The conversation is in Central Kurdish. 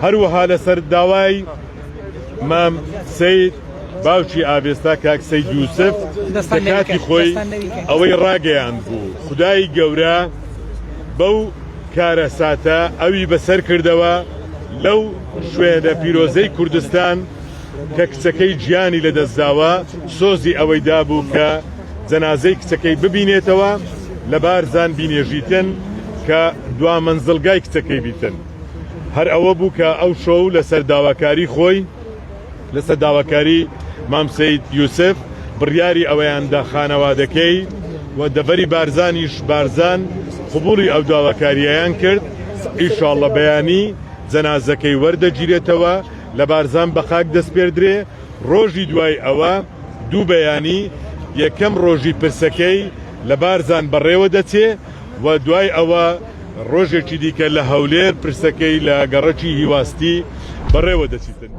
هەروەها لەسەر داوای مام سەید باوکی ئابێستا کاک سەید یوسف کە کاتی خۆی ئەوەی ڕاگەیاند بوو خودای گەورە بەو کارە ساتە ئەوی بەسەر کردەوە لەو شوێنە پیرۆزەی کوردستان کە کچەکەی گیانی لەدەستداوە سۆزی ئەوەی دابوو کە جەنازەی کچەکەی ببینێتەوە لە بارزان بینێژیتن کە دوا مەنزڵگای کچەکەی بیتن. هەر ئەوە بوو کە ئەو شۆو لەسەر داواکاری خۆی لەسەر داواکاری مام سەید یوسف بڕیاری ئەوەیاندا خانەوادەکەی و دەڤەری بارزانیش بارزان قبوڵی ئەو داواکاریەیان کرد. ئیشاڵڵە بەیانی جەنازەکەی وەردەگیرێتەوە لە بارزان بە خاک دەست پێدرێ. ڕۆژی دوای ئەوە دوو بەیانی یەکەم ڕۆژی پرسەکەی لە بارزان بەڕێوە دەچێ و دوای ئەوە ڕۆژێکی دیکە لە هەولێر پرسەکەی لە گەڕەکی هیواستی بەڕێوە دەچیتن.